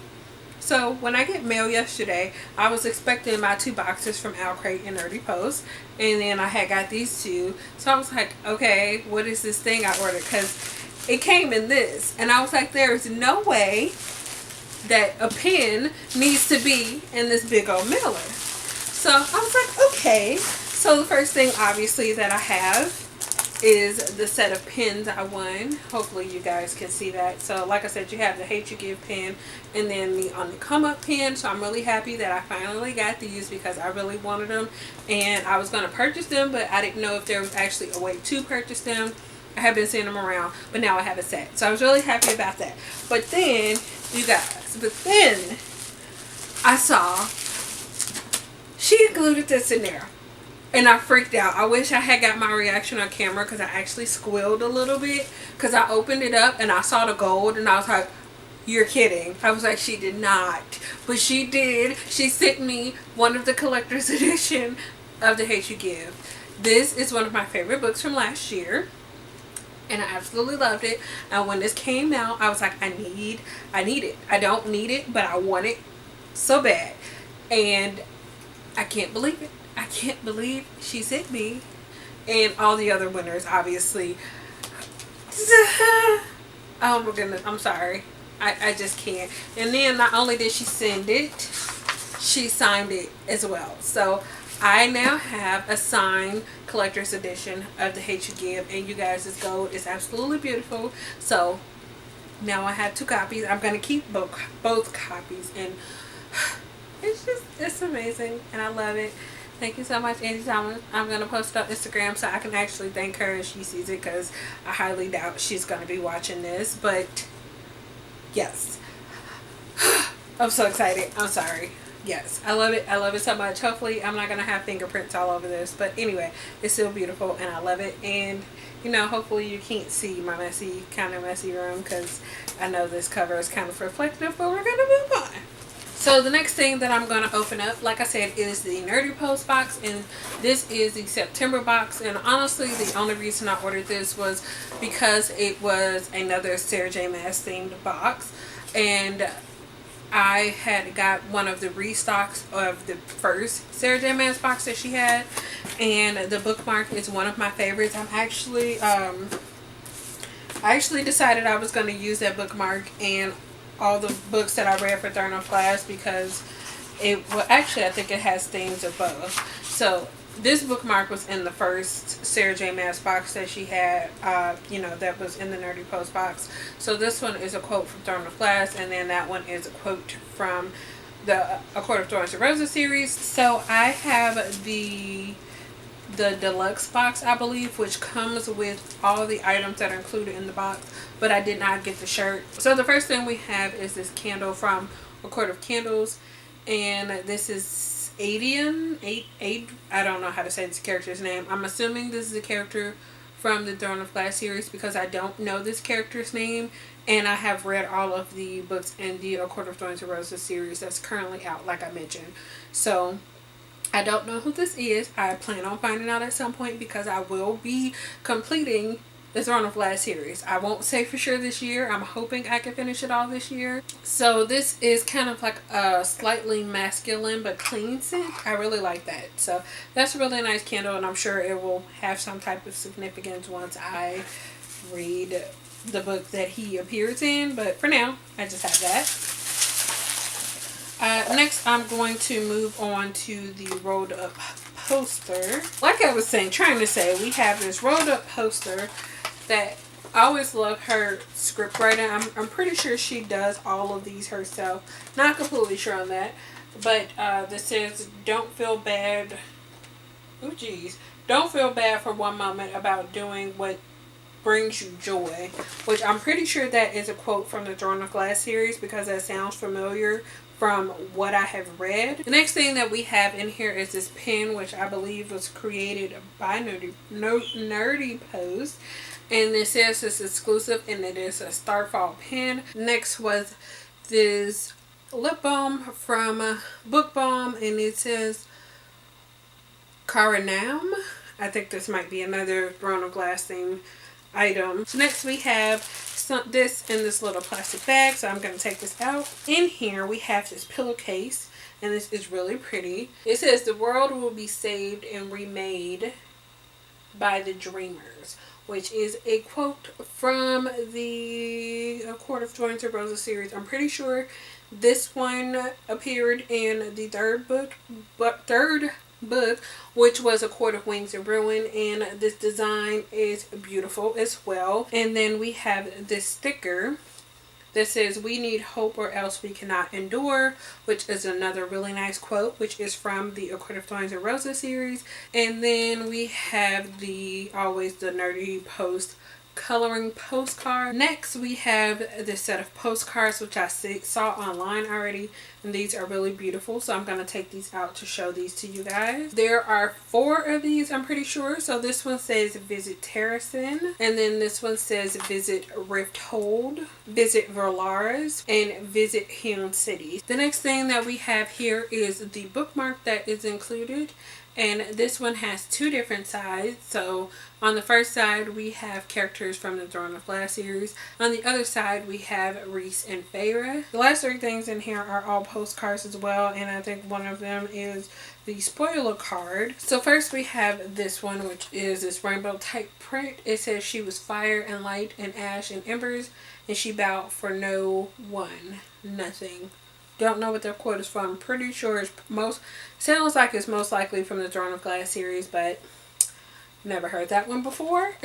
So when I get mail yesterday, I was expecting my 2 boxes from Outcrate and Nerdy Post, and then I had got these 2. So I was like, okay, what is this thing I ordered? Because it came in this, and I was like, there is no way that a pen needs to be in this big old mailer. So I was like, okay. So the first thing obviously that I have is the set of pins I won. Hopefully you guys can see that. So like I said, you have the Hate You Give pin and then the On the Come Up pin. So I'm really happy that I finally got these because I really wanted them and I was going to purchase them, but I didn't know if there was actually a way to purchase them. I have been seeing them around, but now I have a set. So I was really happy about that. But then, you guys, I saw she included this in there. And I freaked out. I wish I had got my reaction on camera because I actually squealed a little bit because I opened it up and I saw the gold and I was like, you're kidding. I was like, she did not. But she did. She sent me one of the collector's edition of The Hate You Give. This is one of my favorite books from last year. And I absolutely loved it. And when this came out, I was like, I need it. I don't need it, but I want it so bad. And I can't believe it. I can't believe she sent me and all the other winners, obviously. Oh my goodness, I'm sorry. I just can't. And then not only did she send it, she signed it as well. So I now have a signed collector's edition of The Hate You Give, and you guys, this gold is absolutely beautiful. So now I have 2 copies. I'm gonna keep both copies, and it's amazing, and I love it. Thank you so much, Anytime I'm gonna post it on Instagram so I can actually thank her if she sees it, because I highly doubt she's gonna be watching this. But yes, I'm so excited. I'm sorry. Yes, I love it. I love it so much. Hopefully, I'm not gonna have fingerprints all over this, but anyway, it's still beautiful, and I love it. And you know, hopefully, you can't see my kind of messy room, because I know this cover is kind of reflective. But we're gonna move on. So the next thing that I'm going to open up, like I said, is the Nerdy Post box, and this is the September box. And honestly, the only reason I ordered this was because it was another Sarah J Maas themed box, and I had got one of the restocks of the first Sarah J Maas box that she had, and the bookmark is one of my favorites. I actually decided I was going to use that bookmark and all the books that I read for Thorn of Glass, because actually I think it has themes of both. So this bookmark was in the first Sarah J Maas box that she had, that was in the Nerdy Post box. So this one is a quote from Thorn of Glass, and then that one is a quote from the A Court of Thorns and Roses series. So I have the deluxe box, I believe, which comes with all the items that are included in the box, but I did not get the shirt. So the first thing we have is this candle from A Court of Candles, and this is I don't know how to say this character's name. I'm assuming this is a character from the Throne of Glass series, because I don't know this character's name, and I have read all of the books in the A Court of Thorns and Roses series that's currently out, like I mentioned. So I don't know who this is. I plan on finding out at some point, because I will be completing the Throne of Glass series. I won't say for sure this year. I'm hoping I can finish it all this year. So this is kind of like a slightly masculine but clean scent. I really like that. So that's a really nice candle, and I'm sure it will have some type of significance once I read the book that he appears in. But for now, I just have that. Next, I'm going to move on to the rolled up poster. Like I was trying to say, we have this rolled up poster that I always love her script writing. I'm pretty sure she does all of these herself. Not completely sure on that. But this says, don't feel bad. Oh, geez. Don't feel bad for one moment about doing what brings you joy. Which I'm pretty sure that is a quote from the Throne of Glass series, because that sounds familiar from what I have read. The next thing that we have in here is this pen, which I believe was created by Nerdy Post. And it says it's exclusive, and it is a Starfall pen. Next was this lip balm from Book Balm, and it says Karanam. I think this might be another Throne of Glass theme item. So next we have this in this little plastic bag, so I'm going to take this out. In here we have this pillowcase, and this is really pretty. It says the world will be saved and remade by the dreamers, which is a quote from the A Court of Thorns and Roses series. I'm pretty sure this one appeared in the third book, which was A Court of Wings and Ruin, and this design is beautiful as well. And then we have this sticker that says, we need hope or else we cannot endure, which is another really nice quote, which is from the A Court of Thorns and Roses series. And then we have always the Nerdy Post coloring postcard. Next we have this set of postcards, which I saw online already, and these are really beautiful, so I'm going to take these out to show these to you guys. There are 4 of these, I'm pretty sure. So this one says visit Terracin, and then this one says visit Rifthold, visit Verlaris, and visit Hewn City. The next thing that we have here is the bookmark that is included, and this one has 2 different sides. So on the first side we have characters from the Throne of Glass series. On the other side we have Rhys and Feyre. The last 3 things in here are all postcards as well, and I think one of them is the spoiler card. So first we have this one, which is this rainbow type print. It says she was fire and light and ash and embers, and she bowed for no one, nothing, Don't know what their quote is from. I'm pretty sure it's sounds like it's most likely from the Throne of Glass series, but never heard that one before.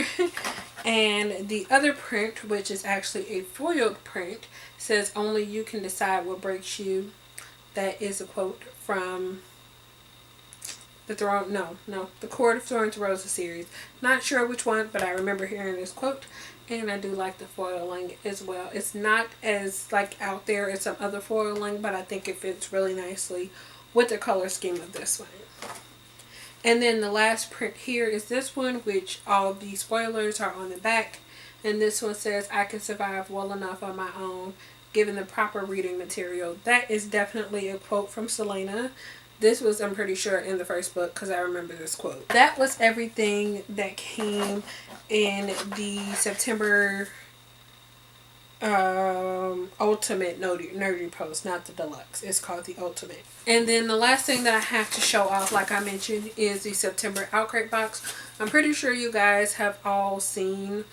And the other print, which is actually a foiled print, says only you can decide what breaks you. That is a quote from the Court of Thorns Roses series. Not sure which one, but I remember hearing this quote, and I do like the foiling as well. It's not as like out there as some other foiling, but I think it fits really nicely with the color scheme of this one. And then the last print here is this one, which all of these spoilers are on the back. And this one says, I can survive well enough on my own, given the proper reading material. That is definitely a quote from Selena. This was, I'm pretty sure, in the first book because I remember this quote. That was everything that came in the September Ultimate Nerdy Post, not the Deluxe. It's called the Ultimate. And then the last thing that I have to show off, like I mentioned, is the September Outcrate box. I'm pretty sure you guys have all seen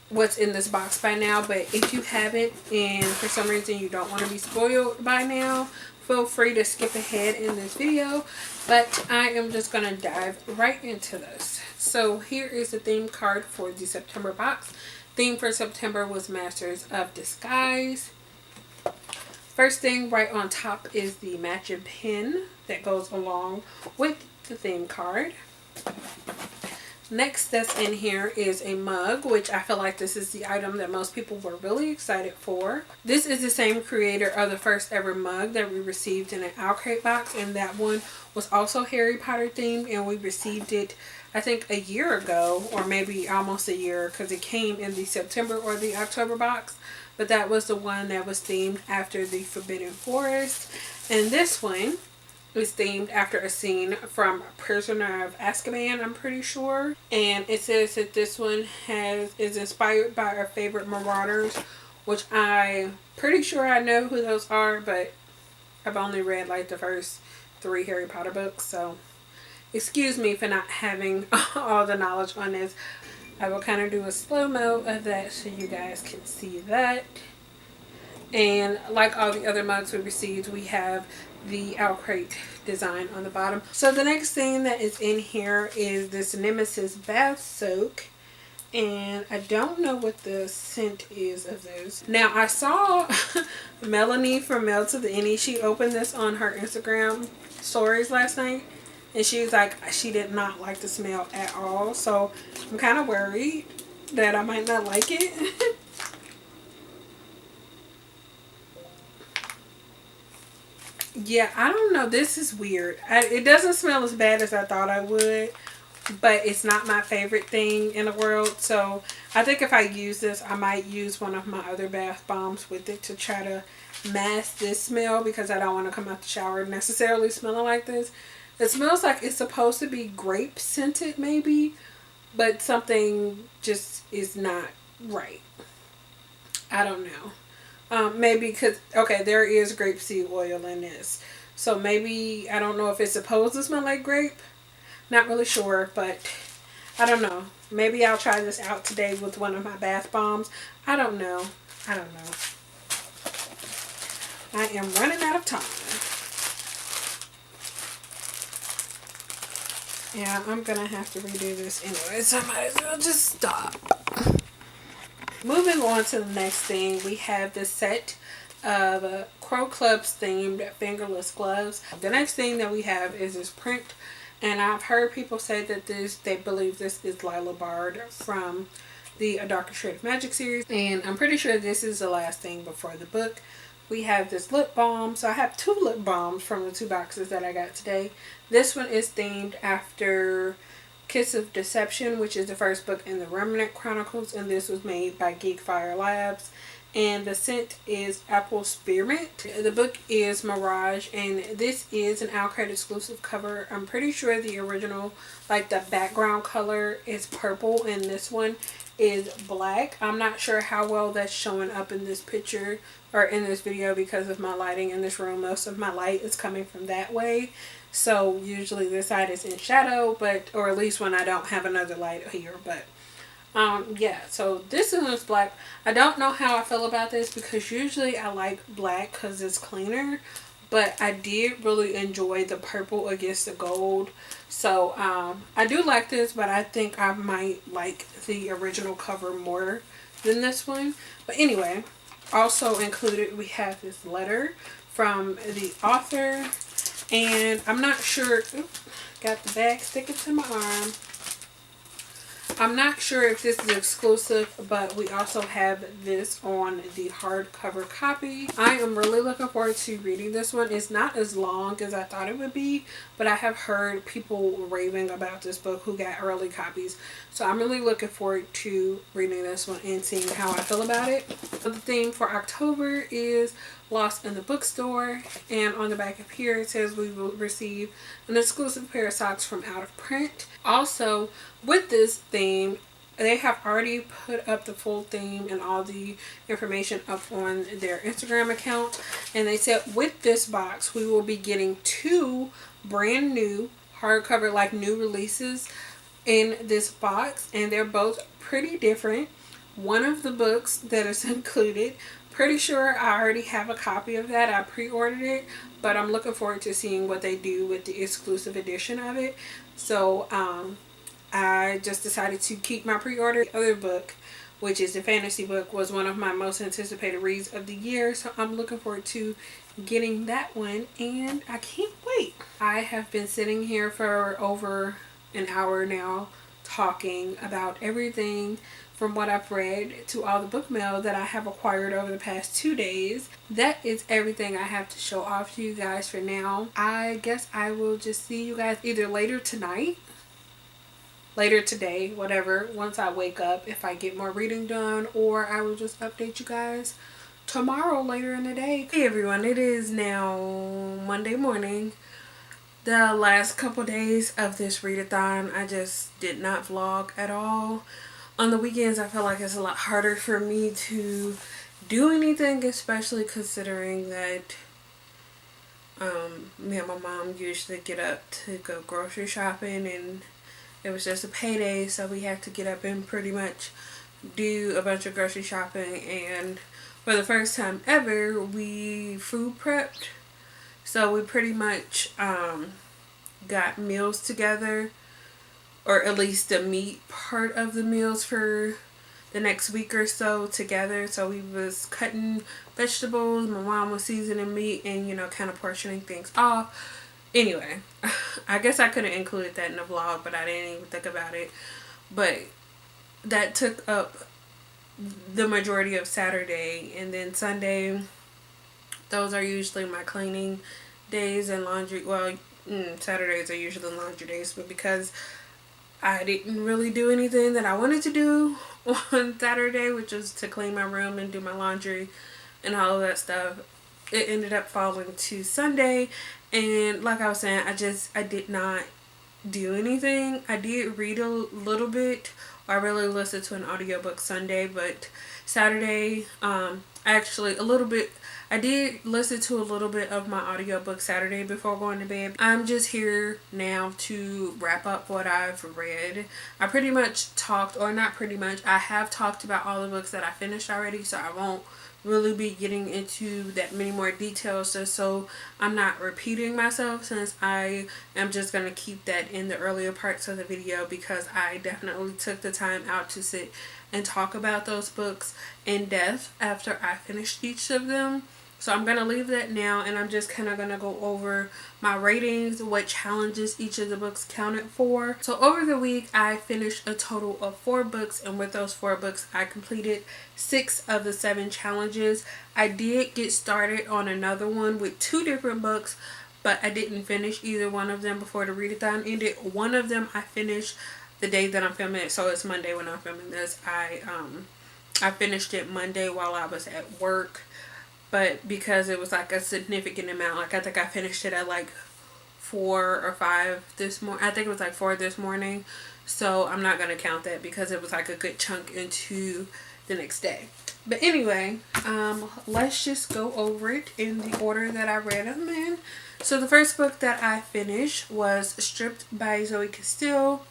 what's in this box by now, but if you haven't and for some reason you don't want to be spoiled by now, feel free to skip ahead in this video, but I am just going to dive right into this. So here is the theme card for the September box. Theme for September was Masters of Disguise. First thing right on top is the matching pin that goes along with the theme card. Next that's in here is a mug, which I feel like this is the item that most people were really excited for. This is the same creator of the first ever mug that we received in an Outcrate box, and that one was also Harry Potter themed, and we received it I think a year ago, or maybe almost a year, because it came in the September or the October box. But that was the one that was themed after the Forbidden Forest. And this one is themed after a scene from Prisoner of Azkaban, I'm pretty sure. And it says that this one is inspired by our favorite Marauders, which I'm pretty sure I know who those are, but I've only read like the first 3 Harry Potter books, so excuse me for not having all the knowledge on this. I will kind of do a slow-mo of that so you guys can see that. And like all the other mugs we received, we have the Outcrate design on the bottom. So the next thing that is in here is this Nemesis Bath Soak. And I don't know what the scent is of those. Now I saw Melanie from Mel to the Any. She opened this on her Instagram stories last night. And she was like, she did not like the smell at all. So I'm kind of worried that I might not like it. Yeah, I don't know. This is weird. It doesn't smell as bad as I thought I would. But it's not my favorite thing in the world. So I think if I use this, I might use one of my other bath bombs with it to try to mask this smell. Because I don't want to come out the shower necessarily smelling like this. It smells like it's supposed to be grape scented maybe, but something just is not right. I don't know. Maybe because, okay, there is grapeseed oil in this. So maybe, I don't know if it's supposed to smell like grape. Not really sure, but I don't know. Maybe I'll try this out today with one of my bath bombs. I don't know. I don't know. I am running out of time. Yeah, I'm going to have to redo this anyway, so I might as well just stop. Moving on to the next thing, we have this set of Crow Club's themed fingerless gloves. The next thing that we have is this print, and I've heard people say that they believe this is Lila Bard from the A Darker Shade of Magic series, and I'm pretty sure this is the last thing before the book. We have this lip balm. So I have 2 lip balms from the 2 boxes that I got today. This one is themed after Kiss of Deception, which is the first book in the Remnant Chronicles. And this was made by Geekfire Labs. And the scent is Apple Spearmint. The book is Mirage. And this is an Outcrate exclusive cover. I'm pretty sure the original, like the background color is purple. And this one is black. I'm not sure how well that's showing up in this picture or in this video because of my lighting in this room. Most of my light is coming from that way, so usually this side is in shadow, but or at least when I don't have another light here. But Yeah, so this one is black. I don't know how I feel about this because usually I like black because it's cleaner, but I did really enjoy the purple against the gold. So I do like this, but I think I might like the original cover more than this one. But anyway, also included we have this letter from the author, and I'm not sure. Oops, got the bag sticking to my arm. I'm not sure if this is exclusive, but we also have this on the hardcover copy. I am really looking forward to reading this one. It's not as long as I thought it would be, but I have heard people raving about this book who got early copies. So I'm really looking forward to reading this one and seeing how I feel about it. So the theme for October is Lost in the Bookstore, and on the back of here it says we will receive an exclusive pair of socks from Out of Print. Also, with this theme, they have already put up the full theme and all the information up on their Instagram account, and they said with this box we will be getting 2 brand new hardcover, like new releases in this box, and they're both pretty different. One of the books that is included, pretty sure I already have a copy of that. I pre-ordered it, but I'm looking forward to seeing what they do with the exclusive edition of it. So I just decided to keep my pre-order. The other book, which is a fantasy book, was one of my most anticipated reads of the year, so I'm looking forward to getting that one, and I can't wait. I have been sitting here for over an hour now talking about everything from what I've read to all the book mail that I have acquired over the past 2 days. That is everything I have to show off to you guys for now. I guess I will just see you guys either later tonight, later today, whatever, once I wake up, if I get more reading done, or I will just update you guys tomorrow later in the day. Hey everyone, it is now Monday morning. The last couple days of this readathon, I just did not vlog at all. On the weekends, I feel like it's a lot harder for me to do anything, especially considering that me and my mom usually get up to go grocery shopping, and it was just a payday, so we had to get up and pretty much do a bunch of grocery shopping. And for the first time ever, we food prepped. So we pretty much got meals together, or at least the meat part of the meals for the next week or so together. So we was cutting vegetables, my mom was seasoning meat, and kind of portioning things off. Anyway, I guess I could have included that in the vlog, but I didn't even think about it. But that took up the majority of Saturday, and then Sunday, those are usually my cleaning days and laundry. Well, Saturdays are usually laundry days, but because I didn't really do anything that I wanted to do on Saturday, which was to clean my room and do my laundry and all of that stuff, it ended up falling to Sunday. And like I was saying, I did not do anything. I did read a little bit. I really listened to an audiobook Sunday, but Saturday, actually a little bit, I did listen to a little bit of my audiobook Saturday before going to bed. I'm just here now to wrap up what I've read. I pretty much talked, or not pretty much, I have talked about all the books that I finished already, so I won't really be getting into that many more details, just so I'm not repeating myself, since I am just going to keep that in the earlier parts of the video, because I definitely took the time out to sit and talk about those books in depth after I finished each of them. So I'm going to leave that now, and I'm just kind of going to go over my ratings, what challenges each of the books counted for. So over the week, I finished a total of 4 books, and with those 4 books, I completed 6 of the 7 challenges. I did get started on another one with 2 different books, but I didn't finish either one of them before the readathon ended. One of them I finished the day that I'm filming it, so it's Monday when I'm filming this. I finished it Monday while I was at work. But because it was like a significant amount, like I think I finished it at like 4 or 5 this morning. I think it was like 4 this morning. So I'm not going to count that because it was like a good chunk into the next day. But anyway, let's just go over it in the order that I read them in. So the first book that I finished was Stripped by Zoe Castile.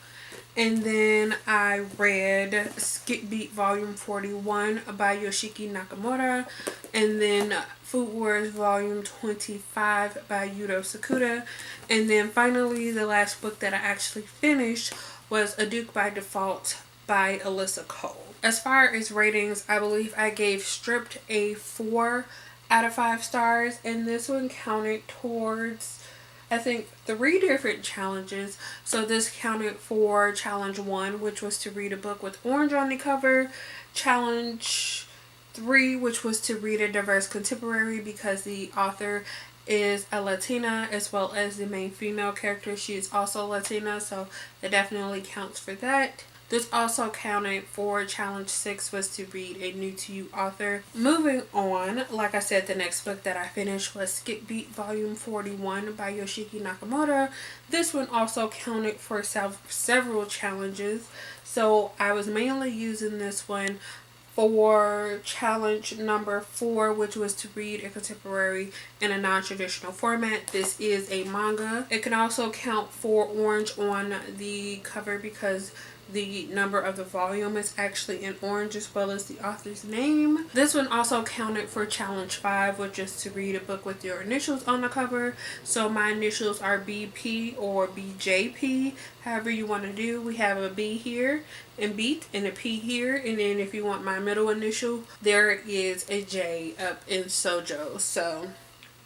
And then I read Skip Beat Volume 41 by Yoshiki Nakamura. And then Food Wars Volume 25 by Yudo Sakuda. And then finally, the last book that I actually finished was A Duke by Default by Alyssa Cole. As far as ratings, I believe I gave Stripped a 4 out of 5 stars. And this one counted towards, I think, 3 different challenges. So this counted for challenge 1, which was to read a book with orange on the cover. Challenge 3, which was to read a diverse contemporary because the author is a Latina, as well as the main female character. She is also Latina, so it definitely counts for that. This also counted for challenge 6, was to read a new to you author. Moving on, like I said, the next book that I finished was Skip Beat Volume 41 by Yoshiki Nakamura. This one also counted for several challenges. So I was mainly using this one for challenge number 4, which was to read a contemporary in a non-traditional format. This is a manga. It can also count for orange on the cover because the number of the volume is actually in orange, as well as the author's name. This one also counted for challenge 5, which is to read a book with your initials on the cover. So my initials are BP or BJP, however you want to do. We have a B here and beat and a P here, and then if you want my middle initial, there is a J up in Sojo. So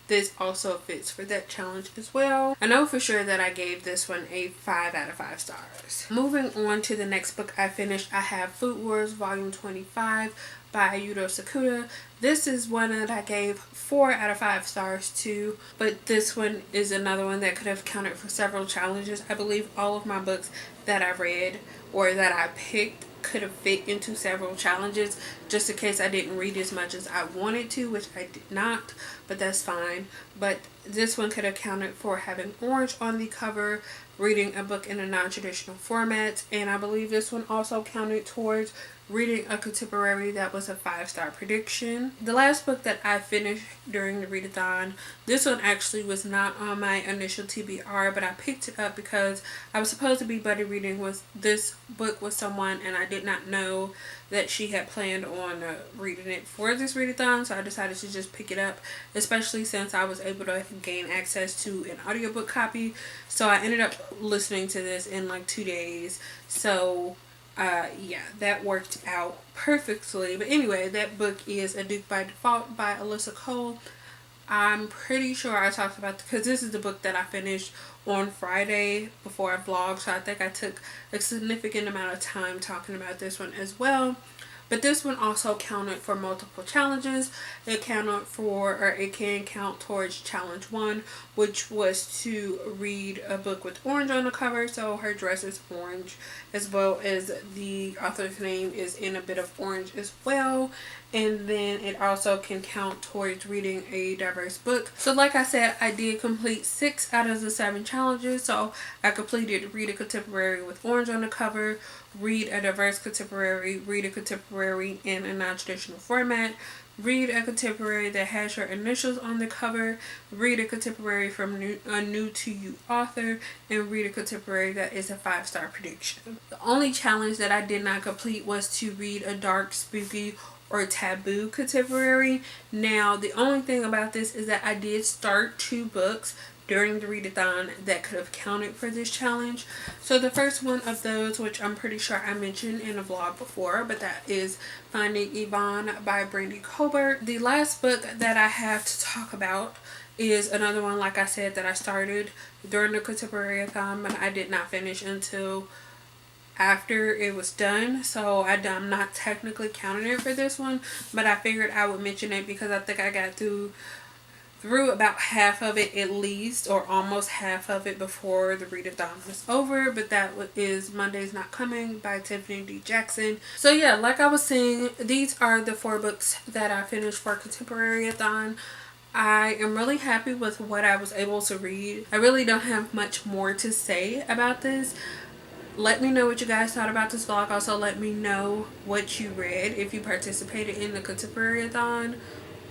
this also fits for that challenge as well. I know for sure that I gave this one a 5 out of 5 stars. Moving on to the next book I finished, I have Food Wars Volume 25 by Yudo Sakuda. This is one that I gave 4 out of 5 stars to, but this one is another one that could have counted for several challenges. I believe all of my books that I read or that I picked could have fit into several challenges, just in case I didn't read as much as I wanted to, which I did not, but that's fine. But this one could have counted for having orange on the cover, reading a book in a non-traditional format, and I believe this one also counted towards reading a contemporary that was a 5-star prediction. The last book that I finished during the readathon, this one actually was not on my initial TBR, but I picked it up because I was supposed to be buddy reading with this book with someone, and I did not know that she had planned on reading it for this readathon, so I decided to just pick it up, especially since I was able to gain access to an audiobook copy. So I ended up listening to this in like 2 days. So yeah, that worked out perfectly. But anyway, that book is A Duke by Default by Alyssa Cole. I'm pretty sure I talked about, because this is the book that I finished on Friday before I vlogged, so I think I took a significant amount of time talking about this one as well. But this one also counted for multiple challenges. It counted for, or it can count towards challenge 1, which was to read a book with orange on the cover. So her dress is orange, as well as the author's name is in a bit of orange as well. And then it also can count towards reading a diverse book. So like I said, I did complete 6 out of the 7 challenges. So I completed read a contemporary with orange on the cover, read a diverse contemporary, read a contemporary in a non-traditional format, read a contemporary that has your initials on the cover, read a contemporary from a new to you author, and read a contemporary that is a 5-star prediction. The only challenge that I did not complete was to read a dark, spooky, or taboo contemporary. Now, the only thing about this is that I did start 2 books during the readathon that could have counted for this challenge. So the first one of those, which I'm pretty sure I mentioned in a vlog before, but that is Finding Yvonne by Brandy Colbert. The last book that I have to talk about is another one, like I said, that I started during the Contemporary-A-Thon, but I did not finish until after it was done. So I'm not technically counting it for this one, but I figured I would mention it because I think I got through about half of it at least, or almost half of it, before the readathon was over. But that is Monday's Not Coming by Tiffany D. Jackson. So yeah, like I was saying, these are the 4 books that I finished for Contemporary-A-Thon. I am really happy with what I was able to read. I really don't have much more to say about this. Let me know what you guys thought about this vlog. Also, let me know what you read if you participated in the Contemporary-A-Thon.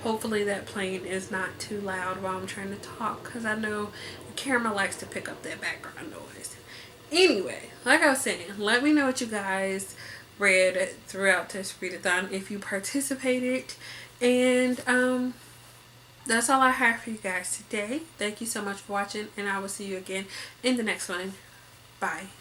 Hopefully that plane is not too loud while I'm trying to talk, because I know the camera likes to pick up that background noise. Anyway, like I was saying, let me know what you guys read throughout this readathon if you participated. And that's all I have for you guys today. Thank you so much for watching, and I will see you again in the next one. Bye.